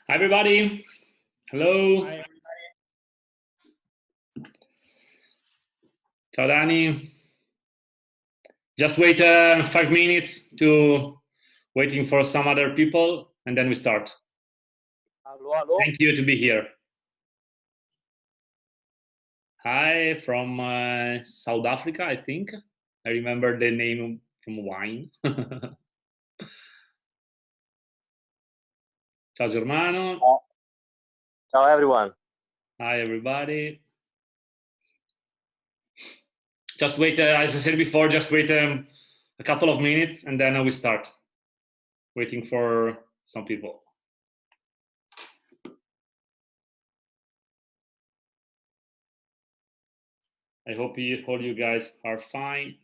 Hi everybody. Hello. Hi. Ciao Dani. Just wait 5 minutes to waiting for some other people and then we start. Hello, hello. Thank you to be here. Hi from South Africa, I think. I remember the name from wine. Ciao Germano. Ciao everyone. Hi everybody. Just wait, as I said before, just wait a couple of minutes and then we start. Waiting for some people. I hope all you guys are fine.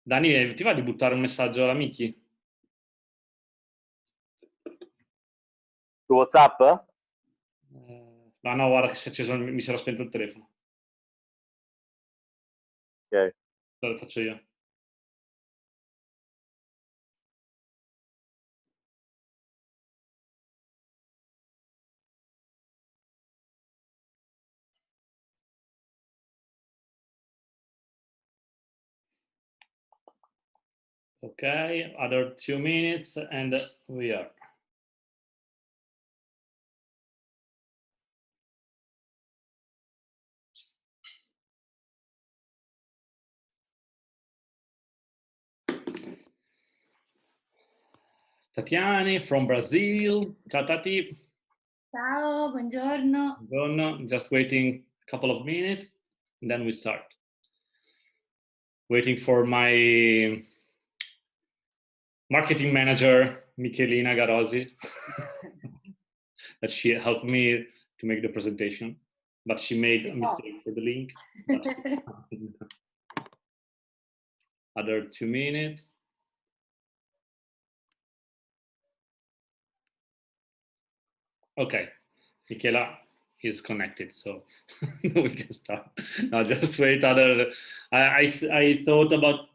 Dani, ti va di buttare un messaggio alla Miki? Su WhatsApp? No, guarda che si è acceso, mi si era spento il telefono. Ok. Lo faccio io. Okay, other 2 minutes and we are. Tatiane from Brazil. Ciao Tati. Ciao, buongiorno. Buongiorno. Just waiting a couple of minutes and then we start. Waiting for my marketing manager, Michelina Garosi, that she helped me to make the presentation, but she made a mistake for the link. Other 2 minutes. Okay, Michela is connected, so we can start. Now just wait. I thought about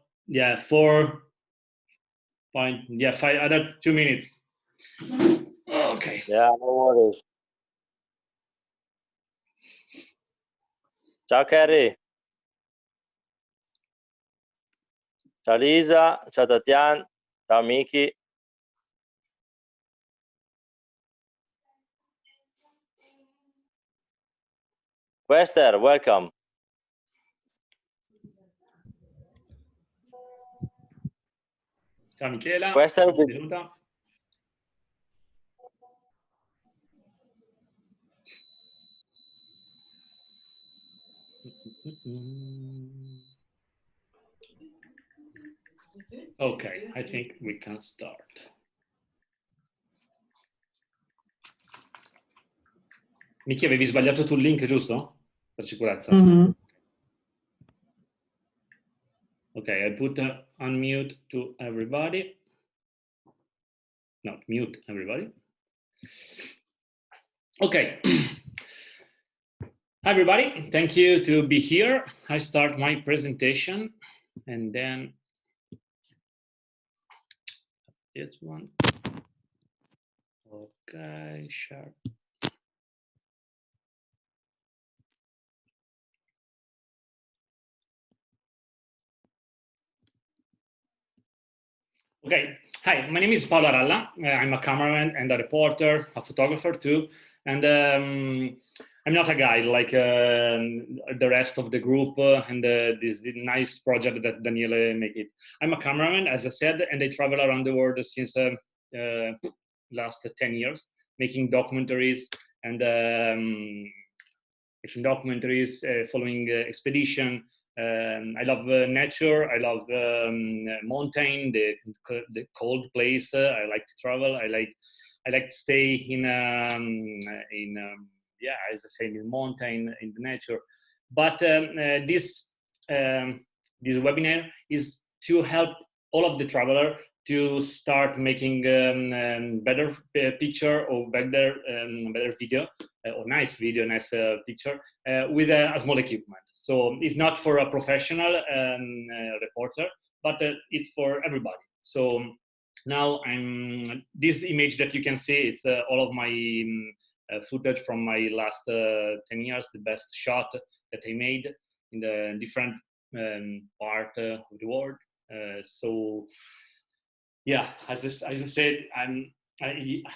5 other 2 minutes. Okay. Yeah, no worries. Ciao Kerry. Ciao Lisa. Ciao Tatiana. Ciao Miki. Wester, welcome. Ciao Michela. Wester, benvenuta. Okay, I think we can start. Miki, avevi sbagliato tu il link, giusto? Per sicurezza. Mm-hmm. Okay, I put unmute to everybody. No, mute everybody. Okay. Hi everybody, thank you to be here. I start my presentation and then this one. Okay, sure. Okay, hi, my name is Paolo Aralla. I'm a cameraman and a reporter, a photographer too. And I'm not a guide like the rest of the group and this nice project that Daniele make it. I'm a cameraman, as I said, and I travel around the world since last 10 years, making documentaries and following expedition. I love nature. I love mountain, the cold place. I like to travel. I like to stay in as I say, in the mountain, in the nature. But this webinar is to help all of the traveler to start making better picture or better video or nice video, nice picture with a small equipment. So it's not for a professional reporter, but it's for everybody. So now this image that you can see, it's all of my footage from my last 10 years, the best shot that I made in the different part of the world. So yeah, as I said,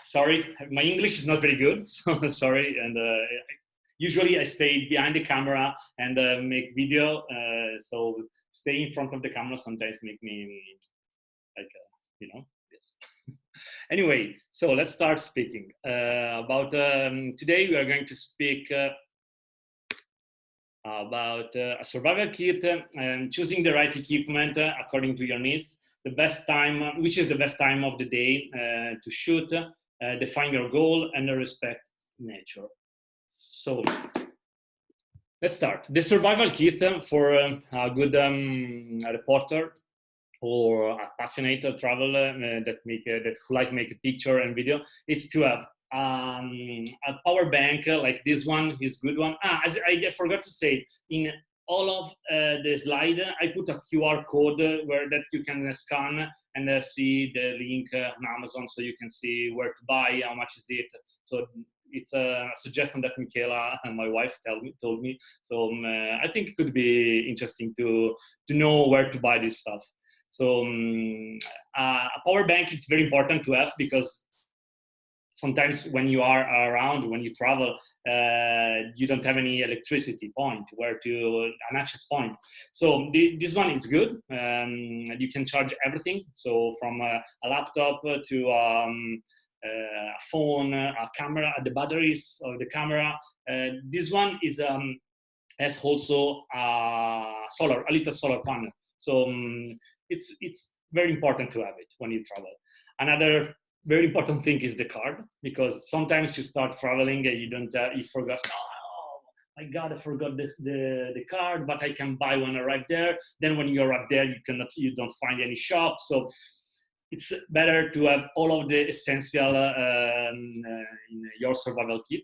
sorry, my English is not very good, so sorry. And usually I stay behind the camera and make video. So stay in front of the camera sometimes make me like, this. Anyway, so let's start speaking about today. We are going to speak about a survival kit and choosing the right equipment according to your needs. The best time, which is the best time of the day to shoot, define your goal, and respect nature. So let's start. The survival kit for a good reporter or a passionate traveler that like make a picture and video is to have a power bank like this one is good one. As I forgot to say, in all of the slide, I put a QR code where that you can scan and see the link on Amazon, so you can see where to buy, how much is it. So it's a suggestion that Michela and my wife told me. So I think it could be interesting to know where to buy this stuff. So a power bank is very important to have because sometimes when you are around, when you travel, you don't have any electricity point where to an access point. So this one is good. You can charge everything. So from a laptop to a phone, a camera, the batteries of the camera. This one is has also a little solar panel. So it's very important to have it when you travel. Another very important thing is the card, because sometimes you start traveling and you forgot, oh my God, I forgot the card, but I can buy when I arrive there. Then when you arrive there, you don't find any shop. So it's better to have all of the essential in your survival kit.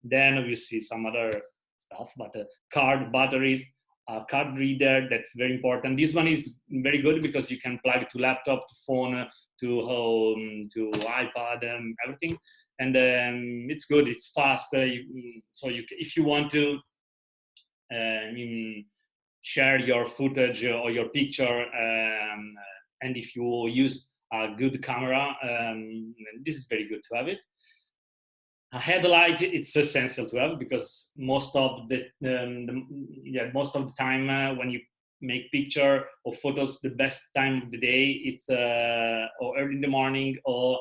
Then we see some other stuff, but card, batteries, a card reader, that's very important. This one is very good because you can plug to laptop, to phone, to home, to iPad, everything. And it's good, it's fast. If you want to share your footage or your picture, and if you use a good camera, this is very good to have it. A headlight, it's essential to have because most of the time when you make picture or photos, the best time of the day it's or early in the morning or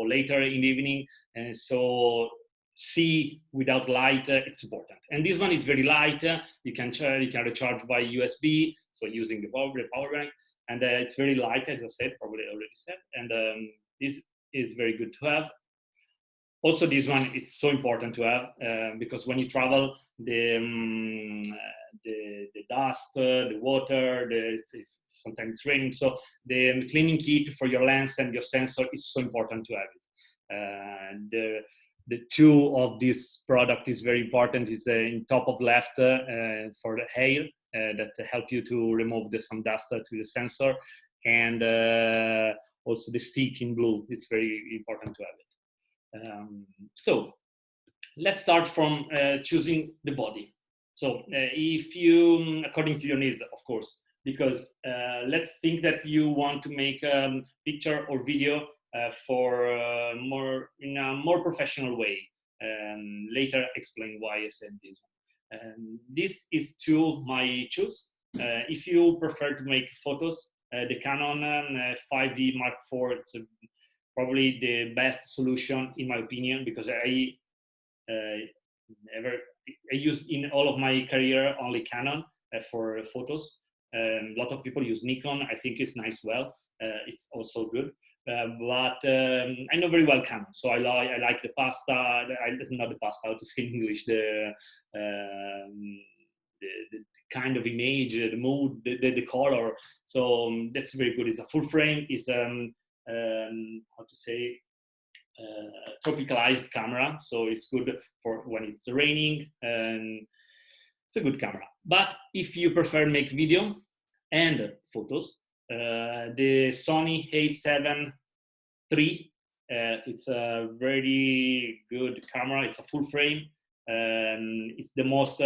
later in the evening. And so see without light, it's important. And this one is very light. You can recharge by USB, so using the power bank, and it's very light, as I said, probably already said. And this is very good to have. Also, this one, it's so important to have because when you travel, the dust, the water, sometimes it's raining. So the cleaning kit for your lens and your sensor is so important to have it. The tool of this product is very important. It's in top of left for the hair that help you to remove some dust to the sensor, and also the stick in blue. It's very important to have it. So let's start from choosing the body. So if you, according to your needs, of course, because let's think that you want to make a picture or video in a more professional way. Later explain why I said this one. This is my choice. If you prefer to make photos, the Canon 5D Mark IV, it's probably the best solution in my opinion, because I use in all of my career only Canon for photos. A lot of people use Nikon. I think it's nice. It's also good, but I know very well Canon, so I like the pasta. Not the pasta. How to say in English? The kind of image, the mood, the color. So that's very good. It's a full frame. It's how to say, tropicalized camera, so it's good for when it's raining, and it's a good camera. But if you prefer make video and photos. The Sony A7 III, it's a very good camera. It's a full frame. It's the most,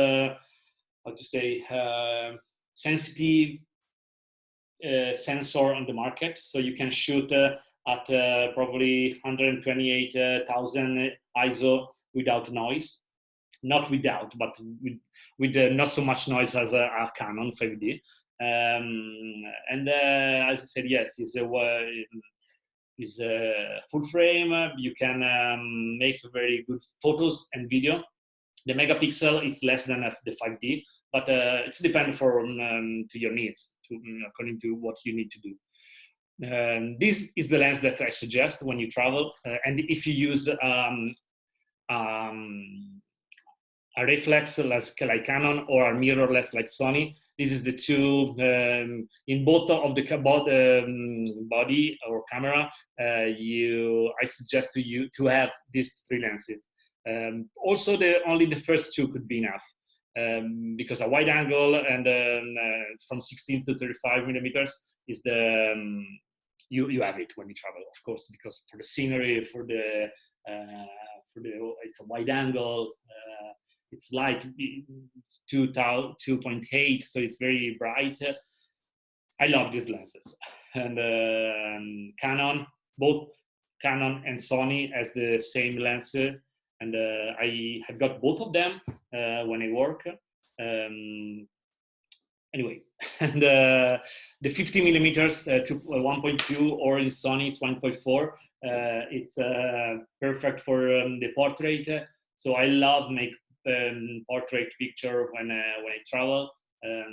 sensitive sensor on the market. So you can shoot at probably 128,000 ISO without noise. Not without, but with not so much noise as a Canon 5D. And as I said, yes, it's a full frame. You can make very good photos and video. The megapixel is less than the 5D, but it's dependent to your needs, according to what you need to do. This is the lens that I suggest when you travel, and if you use a reflex like Canon or a mirrorless like Sony, this is the two in both of the body or camera. I suggest to you to have these three lenses. Also, only the first two could be enough, because a wide angle and from 16 to 35 millimeters is the you have it when you travel, of course, because for the scenery, for the it's a wide angle. It's light, it's 2.8, so it's very bright. I love these lenses. And Canon, both Canon and Sony has the same lenses. And I have got both of them when I work. Anyway, and the 50 millimeters to 1.2 or in Sony it's 1.4. It's perfect for the portrait. So I love make portrait picture when I travel. I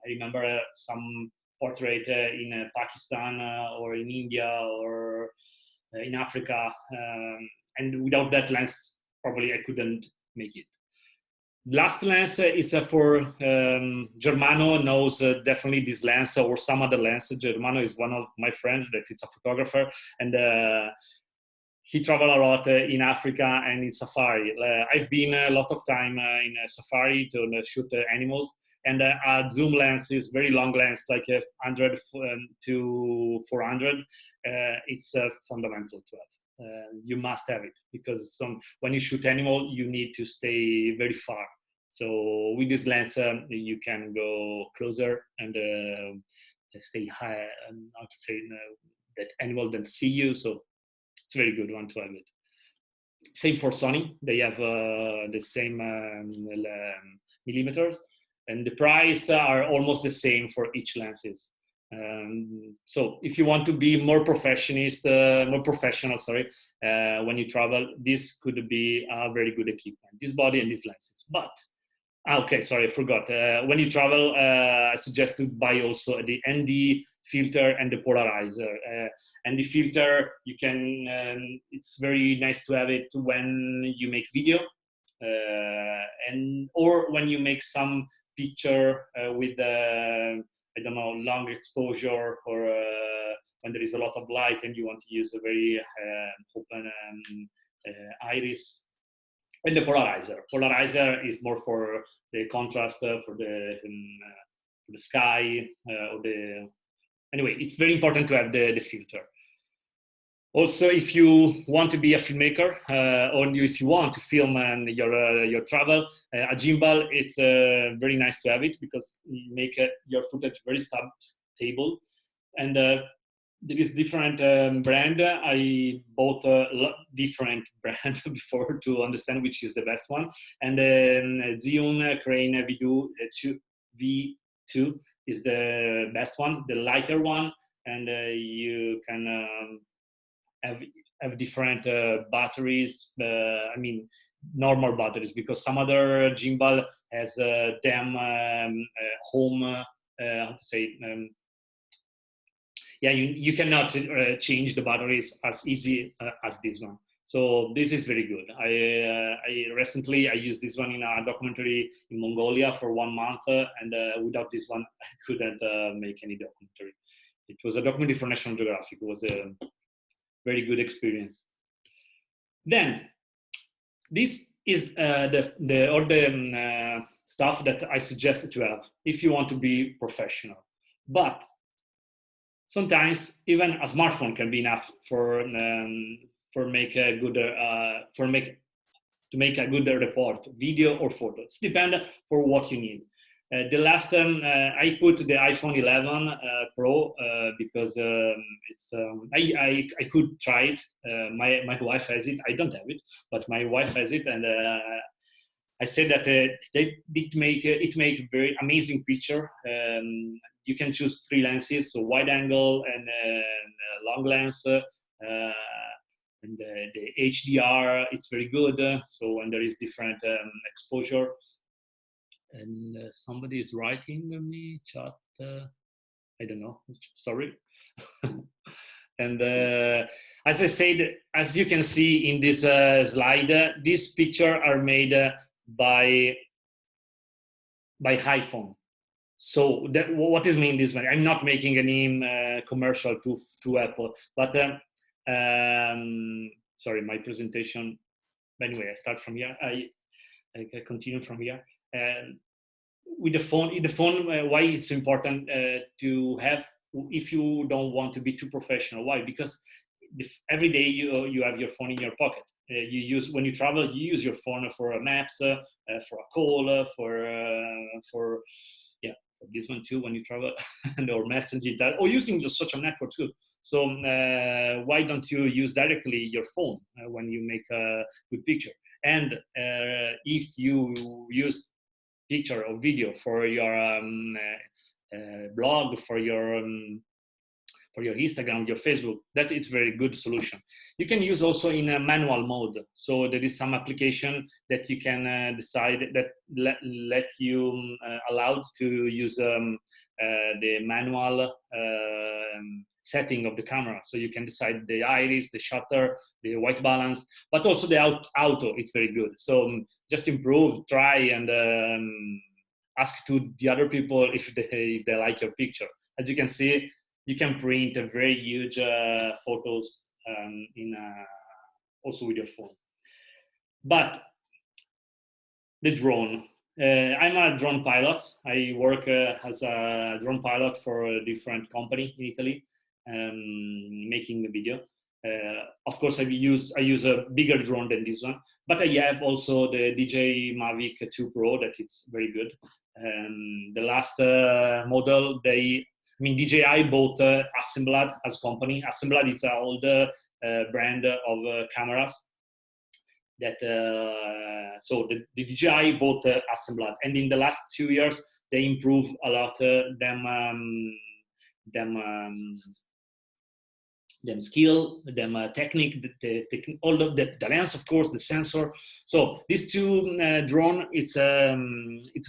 remember some portrait in Pakistan or in India or in Africa, and without that lens, probably I couldn't make it. Last lens is for Germano knows definitely this lens or some other lens. Germano is one of my friends that is a photographer, and he traveled a lot in Africa and in safari. I've been a lot of time in a safari to shoot animals, and a zoom lens is very long lens, like 100 to 400. It's fundamental to it. You must have it because when you shoot animal, you need to stay very far. So with this lens, you can go closer and stay high. How to say that animal doesn't see you. So it's a very good one to have it. Same for Sony. They have the same millimeters, and the price are almost the same for each lenses. So if you want to be more professional, when you travel, this could be a very good equipment, this body and these lenses. But, okay, sorry, I forgot. When you travel, I suggest to buy also the ND filter and the polarizer. And the filter, you can, it's very nice to have it when you make video, or when you make some picture with I don't know, long exposure, or when there is a lot of light and you want to use a very open iris. And the polarizer. Polarizer is more for the contrast, for the sky, anyway, it's very important to have the filter. Also, if you want to be a filmmaker, or if you want to film your travel, a gimbal, it's very nice to have it because you make your footage very stable. And there is different brand. I bought different brand before to understand which is the best one. And Zhiyun Crane V2 is the best one, the lighter one, and you can have different batteries. I mean, normal batteries, because some other gimbal has home. How to say? Yeah, you cannot change the batteries as easy as this one. So this is very good. I recently used this one in a documentary in Mongolia for 1 month, and without this one, I couldn't make any documentary. It was a documentary for National Geographic. It was a very good experience. Then, this is all the stuff that I suggested to have if you want to be professional. But sometimes even a smartphone can be enough for make a good to make a good report, video or photo. It's dependent for what you need. The last I put the iPhone 11 Pro because I could try it. My wife has it. I don't have it, but my wife has it, and I said that they did make very amazing picture. You can choose 3 lenses, so wide angle and long lens. And the HDR, it's very good. So when there is different exposure. And somebody is writing me chat. I don't know. Sorry. And as I said, as you can see in this slide, these pictures are made by iPhone. So what is mean this one? I'm not making any commercial to Apple, but sorry, my presentation. Anyway, I start from here. I continue from here. With the phone, why it's important to have if you don't want to be too professional. Why? Because every day you have your phone in your pocket. You use when you travel. You use your phone for maps, for a call, for this one too when you travel, or messaging that, or using the social network too. So why don't you use directly your phone when you make a good picture? And if you use picture or video for your blog, for your Instagram, your Facebook, that is very good solution. You can use also in a manual mode. So there is some application that you can decide that let you allowed to use the manual setting of the camera. So you can decide the iris, the shutter, the white balance, but also the auto. It's very good. So just improve, try, and ask to the other people if they like your picture. As you can see, you can print a very huge photos also with your phone. But the drone. I'm a drone pilot. I work as a drone pilot for a different company in Italy, making the video. Of course, I use a bigger drone than this one, but I have also the DJI Mavic 2 Pro that is very good. The last model, DJI bought Hasselblad as company. Hasselblad is an old brand of cameras. That so the DJI bought Hasselblad, and in the last 2 years they improved a lot them skill, them technique, all of the lens, of course, the sensor. So these two drone, it's a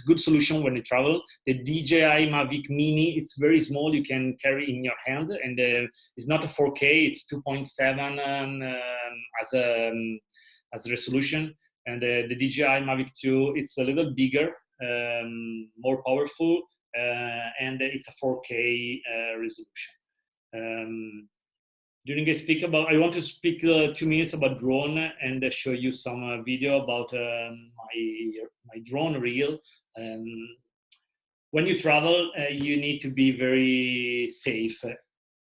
good solution when you travel. The DJI Mavic Mini, it's very small, you can carry in your hand, and it's not a 4K, it's 2.7 as resolution. And the DJI Mavic 2, it's a little bigger, more powerful, and it's a 4K resolution. I want to speak 2 minutes about drone and show you some video about my drone reel. When you travel, you need to be very safe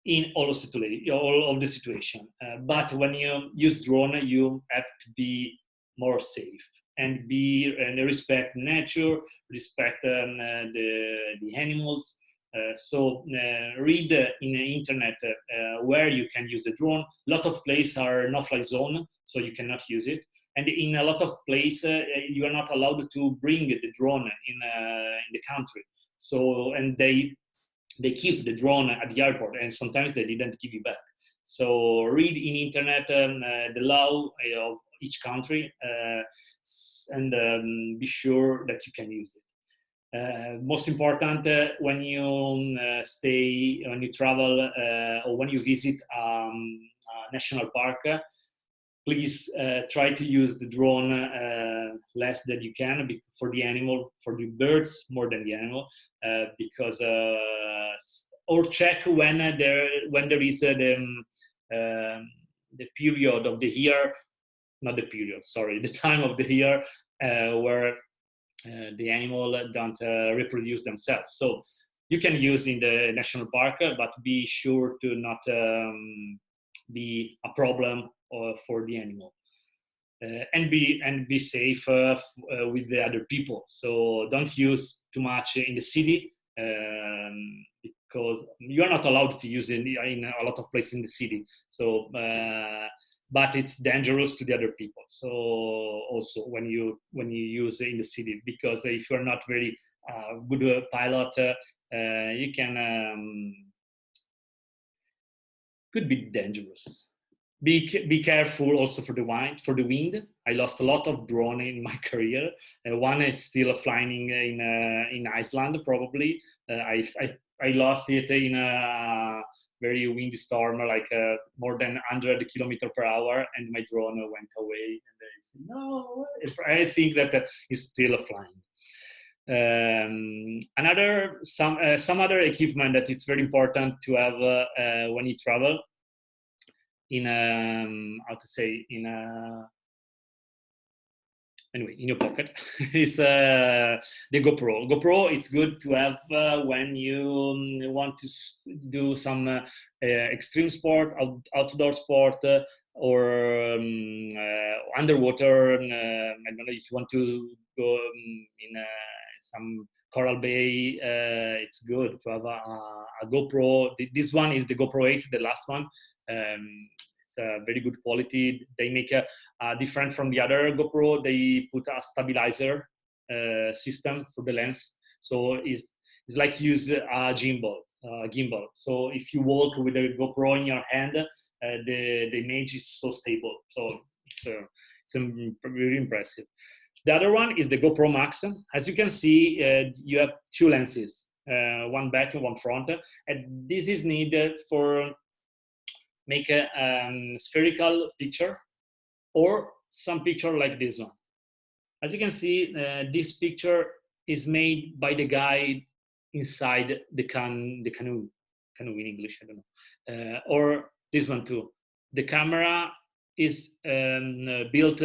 in all of the situation. But when you use drone, you have to be more safe and respect nature, respect the animals. So read in the internet where you can use the drone. A lot of places are no-fly zone, so you cannot use it. And in a lot of places, you are not allowed to bring the drone in the country. So, and they keep the drone at the airport, and sometimes they didn't give you back. So read in internet the law of each country and be sure that you can use it. Most important when you when you travel or when you visit a national park, please try to use the drone less than you can for the animal, for the birds more than the animal, because or check when there is the period of the year, not the period, sorry, the time of the year where the animal don't reproduce themselves. So you can use in the national park, but be sure to not be a problem for the animal. And be safe with the other people. So don't use too much in the city, because you are not allowed to use it in a lot of places in the city. So, but it's dangerous to the other people. So also when you use it in the city, because if you are not very good pilot, you can could be dangerous. Be careful also for the wind. I lost a lot of drone in my career. One is still flying in Iceland, probably. I lost it in a very windy storm, like more than 100 km/h, and my drone went away. And I said, no, I think that it's still flying. Some other equipment that it's very important to have when you travel in in your pocket is the GoPro. GoPro, it's good to have when you want to do some extreme sport, outdoor sport, or underwater. I don't know if you want to go in some Coral Bay. It's good to have a GoPro. This one is the GoPro 8, the last one. It's very good quality. They make a different from the other GoPro. They put a stabilizer system for the lens, so it's like use a gimbal. So if you walk with a GoPro in your hand, the image is so stable. So it's very impressive. The other one is the GoPro Max. As you can see, you have two lenses, one back and one front, and this is needed for make a spherical picture or some picture like this one. As you can see, this picture is made by the guy inside the canoe in English, I don't know, or this one too. The camera is built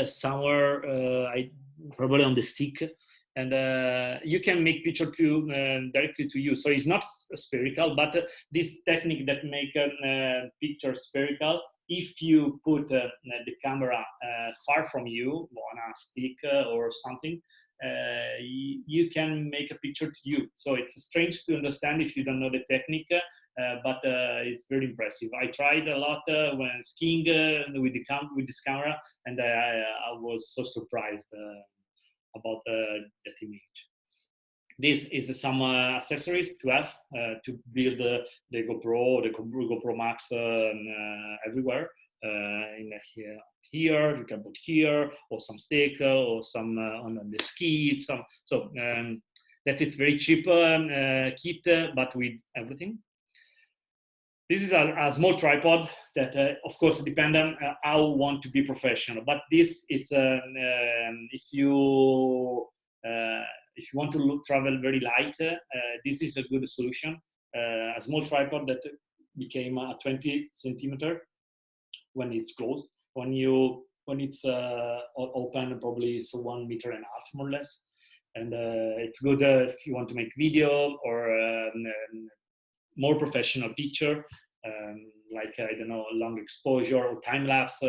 somewhere, probably on the stick, and you can make picture directly to you. So it's not spherical, but this technique that make a picture spherical, if you put the camera far from you on a stick or something, you can make a picture to you. So it's strange to understand if you don't know the technique, but it's very impressive. I tried a lot when skiing with this camera, and I was so surprised about that image. This is some accessories to have to build the GoPro, the GoPro Max everywhere. Here you can put here, or some stick, or some on the ski. So that it's very cheap kit, but with everything. This is a small tripod that, of course, depends on how you want to be professional. But this, it's if you want to travel very light, this is a good solution. A small tripod that became a 20 centimeter when it's closed. When it's open, probably it's 1.5 meters more or less. And it's good if you want to make video or more professional picture, like, I don't know, long exposure or time lapse.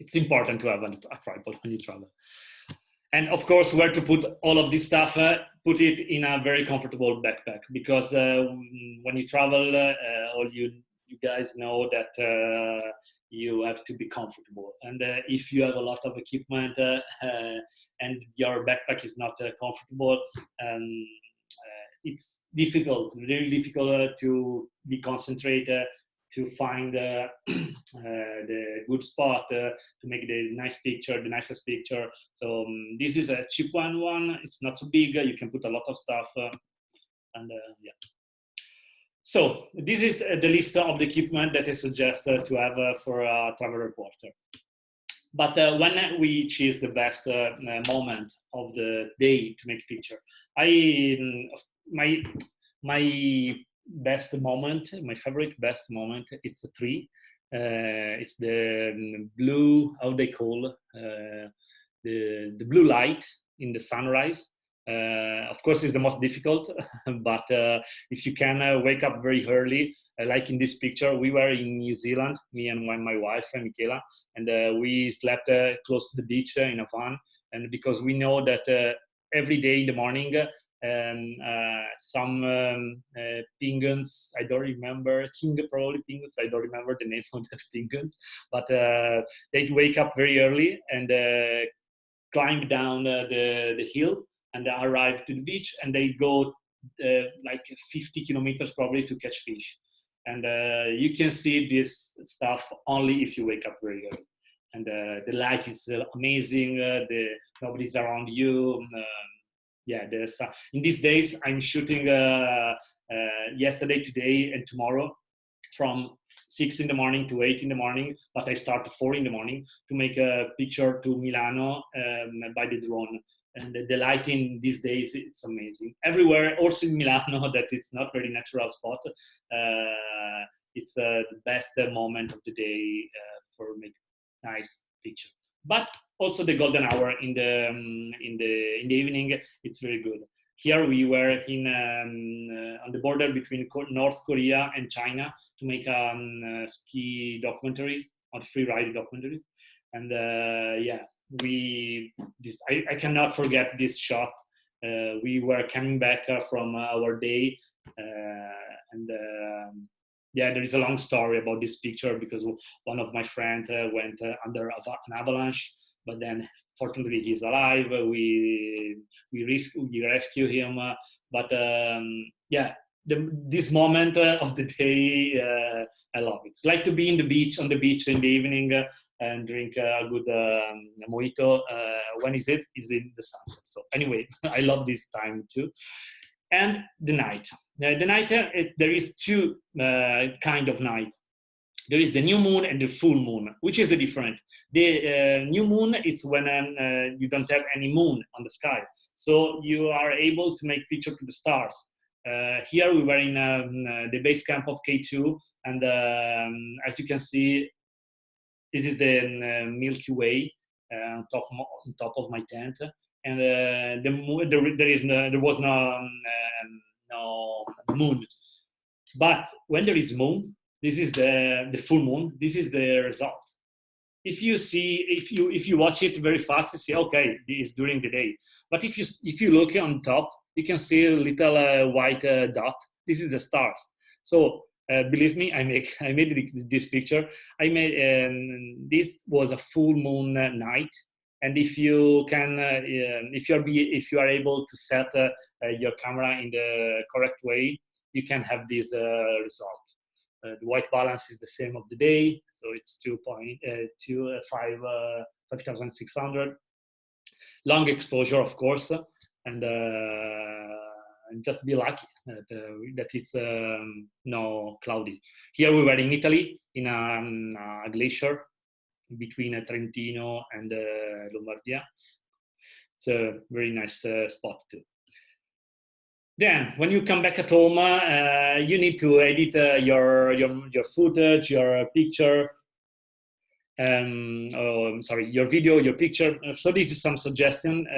It's important to have a tripod when you travel. And of course, where to put all of this stuff, put it in a very comfortable backpack, because when you travel, all you guys know that you have to be comfortable. And if you have a lot of equipment and your backpack is not comfortable, it's difficult, very difficult to be concentrated, to find the good spot to make the nicest picture. So this is a cheap one. It's not so big. You can put a lot of stuff, and yeah. So this is the list of the equipment that I suggest to have for a travel reporter. But when we choose the best moment of the day to make picture, my best moment, my favorite best moment is the tree. It's the blue, how they call the blue light in the sunrise. Of course, it's the most difficult, but if you can wake up very early, like in this picture, we were in New Zealand, me and my wife, Michela, and we slept close to the beach in a van. And because we know that every day in the morning, some penguins, I don't remember, probably penguins, I don't remember the name of that penguins, but they wake up very early and climb down the hill and arrive to the beach, and they go like 50 kilometers probably to catch fish. And you can see this stuff only if you wake up very early. And the light is amazing, nobody's around you. Yeah, there's in these days I'm shooting yesterday, today, and tomorrow from 6 in the morning to 8 in the morning, but I start at 4 in the morning to make a picture to Milano by the drone. And the lighting these days, it's amazing. Everywhere, also in Milano, that it's not very natural spot. It's the best moment of the day for make nice picture. But also the golden hour in the evening, it's very good. Here we were in on the border between North Korea and China to make ski documentaries, or free ride documentaries, and yeah, I cannot forget this shot. We were coming back from our day, and yeah, there is a long story about this picture because one of my friends went under an avalanche, but then fortunately he's alive. We rescue him, but yeah, this moment of the day, I love it. It's like to be on the beach in the evening and drink a good mojito. When is it? Is in the sunset. So anyway, I love this time too. And the night. The night, there is two kind of night. There is the new moon and the full moon. Which is the different? The new moon is when you don't have any moon on the sky, so you are able to make picture to the stars. Here we were in the base camp of K2, and as you can see, this is the Milky Way on top of my tent, and there was no moon. But when there is moon, this is the full moon. This is the result. If you watch it very fast, you see, okay, it's during the day. But if you look on top, you can see a little white dot. This is the stars. So believe me, I made this picture. I made this was a full moon night. And if you can, if you are able to set your camera in the correct way, you can have this result. The white balance is the same of the day, so it's 5,600. Long exposure, of course, and just be lucky that it's no cloudy. Here we were in Italy in a glacier between Trentino and Lombardia. It's a very nice spot too. Then, when you come back at home, you need to edit your footage, your picture, your video, your picture. So this is some suggestion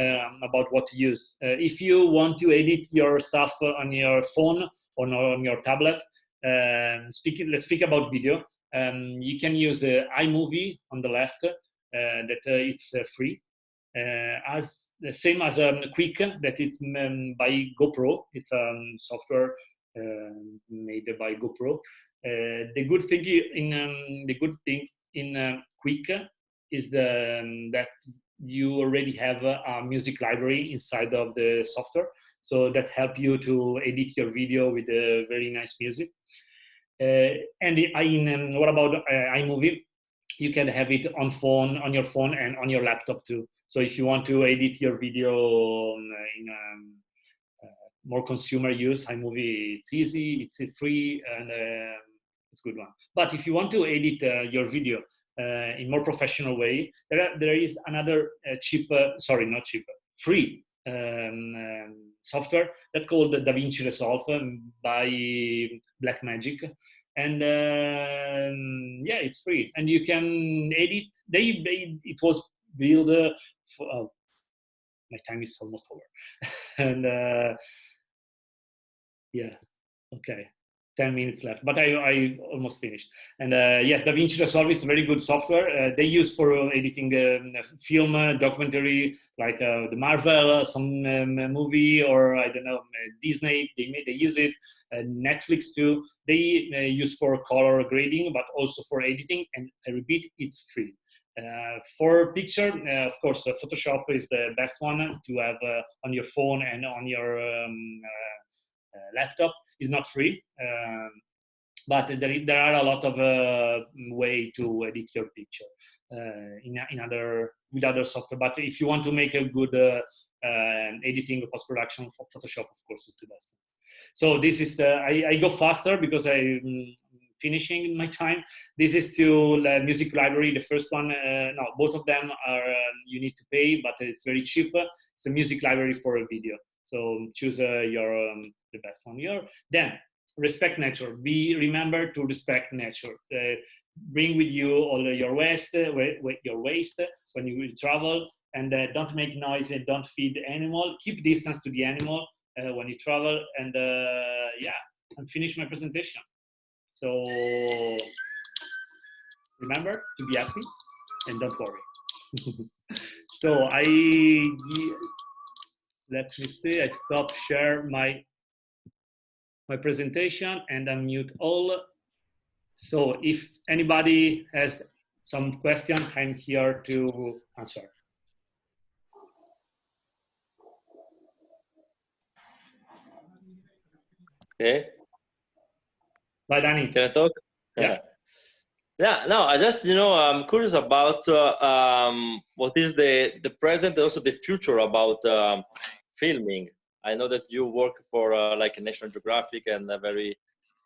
about what to use. If you want to edit your stuff on your phone or on your tablet, let's speak about video. You can use iMovie on the left, that it's free. As the same as Quick, that it's by GoPro. It's software made by GoPro. The good thing in Quick is that you already have a music library inside of the software, so that help you to edit your video with very nice music. And what about iMovie? You can have it on your phone and on your laptop too. So if you want to edit your video in more consumer use, iMovie, it's easy, it's free, and it's a good one. But if you want to edit your video in more professional way, there is another free software that called DaVinci Resolve by Blackmagic. And yeah, it's free, and you can edit. It was built. My time is almost over. And yeah, okay. 10 minutes left, but I almost finished. And yes, DaVinci Resolve is a very good software. They use for editing film, documentary, like the Marvel, some movie, or I don't know, Disney. They use it. Netflix too. They use for color grading, but also for editing. And I repeat, it's free. For picture, of course, Photoshop is the best one to have on your phone and on your laptop. Is not free, but there are a lot of way to edit your picture with other software. But if you want to make a good editing or post-production, for Photoshop, of course, is the best. So this is I go faster because I'm finishing my time. This is to music library. The first one, no, both of them are you need to pay, but it's very cheap. It's a music library for a video. So choose the best one here. Then respect nature. Remember to respect nature. Bring with you all your waste when you will travel, and don't make noise and don't feed the animal. Keep distance to the animal when you travel. And yeah, I'm finished my presentation. So remember to be happy and don't worry. So let me see. I stop share my presentation and unmute all. So if anybody has some question, I'm here to answer. Okay. Bye, Danny. Can I talk? Yeah. Yeah, no, I just, I'm curious about what is the present and also the future about filming. I know that you work for like a National Geographic and a very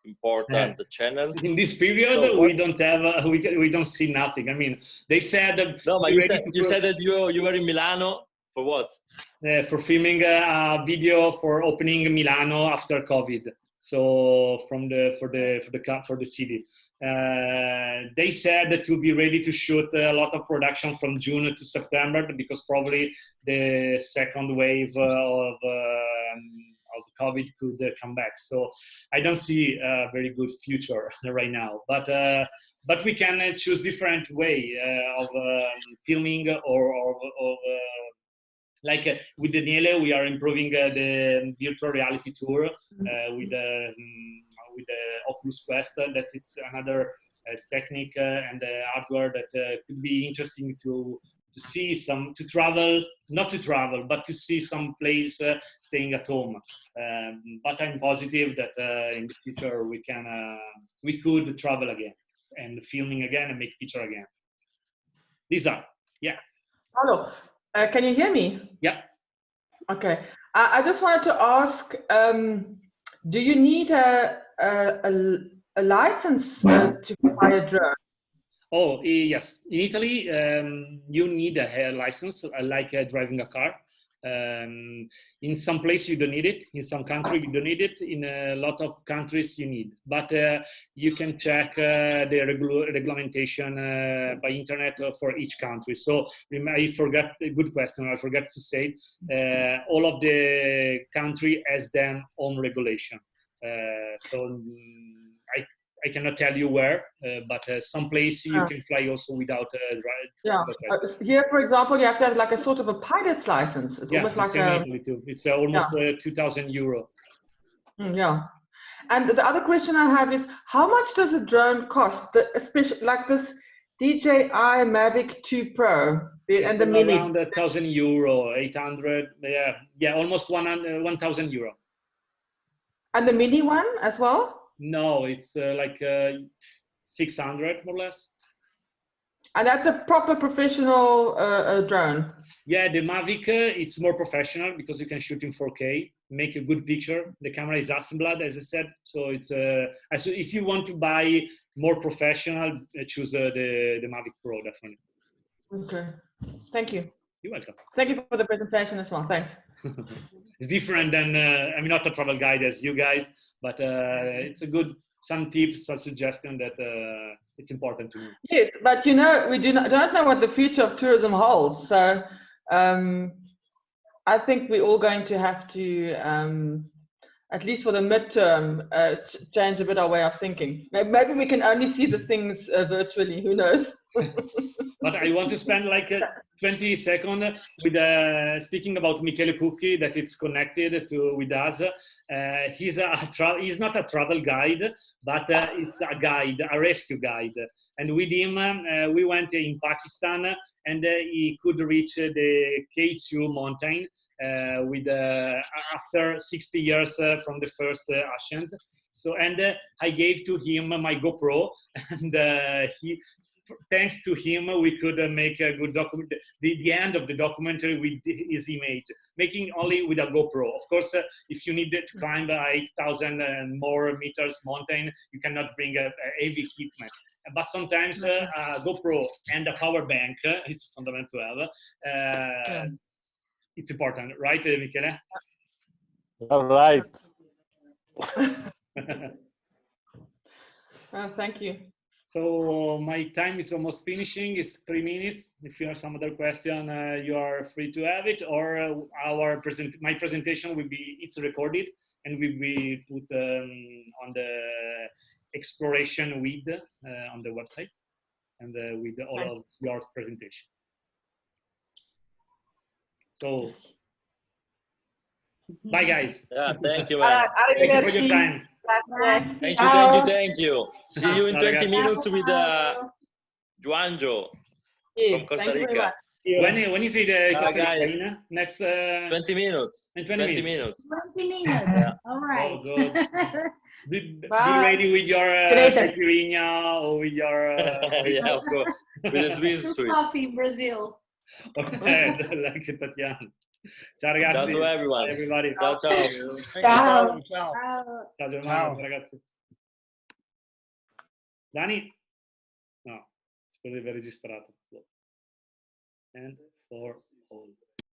important channel. In this period, so we don't have, we don't see nothing. I mean, they said. No, but you said that you were in Milano for what? For filming a video for opening Milano after COVID. So for the city. They said to be ready to shoot a lot of production from June to September because probably the second wave of COVID could come back. So I don't see a very good future right now. But we can choose different way of filming or like with Daniele, we are improving the virtual reality tour with the Oculus Quest. That it's another technique and hardware that could be interesting to see to travel, not to travel, but to see some place staying at home. But I'm positive that in the future we could travel again and filming again and make picture again. Lisa, yeah. Hello. Can you hear me? Yeah. Okay. I just wanted to ask, do you need a license to fly a drone? Oh, yes. In Italy, you need a license, like driving a car. In some places you don't need it. In some countries you don't need it. In a lot of countries you need. But you can check the regulation by internet for each country. So I forgot a good question. I forgot to say all of the country has their own regulation. So I cannot tell you where, but some place you can fly also without a drive. Yeah. Here, for example, you have to have like a sort of a pilot's license. It's almost like in Italy too. It's almost 2,000 euro. Yeah. And the other question I have is, how much does a drone cost? Especially like this DJI Mavic 2 Pro and the Mini. Around 1,000 euro, 800. Yeah, almost 1,000 euro. And the Mini one as well? No, it's like 600 more or less. And that's a proper professional drone? Yeah, the Mavic, it's more professional because you can shoot in 4K, make a good picture. The camera is assembled, as I said. So it's so if you want to buy more professional, choose the Mavic Pro, definitely. Okay, thank you. You're welcome. Thank you for the presentation as well, thanks. It's different than, I'm not a travel guide as you guys, but it's a good, some tips, a suggestion that it's important to me. Yes, but we don't know what the future of tourism holds. So I think we're all going to have to, at least for the midterm, change a bit our way of thinking. Maybe we can only see the things virtually. Who knows? But I want to spend like 20 seconds with speaking about Michele Cucchi, that it's connected to with us. He's not a travel guide, but it's a guide, a rescue guide. And with him, we went in Pakistan, and he could reach the K2 mountain with after 60 years from the first ascent. So, and I gave to him my GoPro, and thanks to him, we could make a good document. The end of the documentary with his image, making only with a GoPro. Of course, if you need to climb 8,000 and more meters mountain, you cannot bring a heavy equipment. But sometimes a GoPro and a power bank, it's fundamental to have. It's important, right, Michele? All right. Thank you. So my time is almost finishing. It's 3 minutes. If you have some other question, you are free to have it. Or my presentation will be, it's recorded and will be put on the exploration with on the website, and with all of your presentation. So bye, guys. Yeah, thank you, man. Thank you for your time. Thank you, thank you. See you in 20 minutes with Juanjo from Costa Rica. When is it Costa guys. Rica? Next 20 minutes. in 20 minutes. 20 minutes. Yeah. All right. Oh, good. Be ready with your caipirinha or with your Yeah, of course. With the Swiss sweet. Coffee in Brazil. okay, like Tatiana. Ciao ragazzi. Ciao to everyone. Everybody. Ciao, ciao. Ciao. Ciao. Ciao. Ciao Germano, ragazzi. Dani? No, spero di aver registrato. And for all.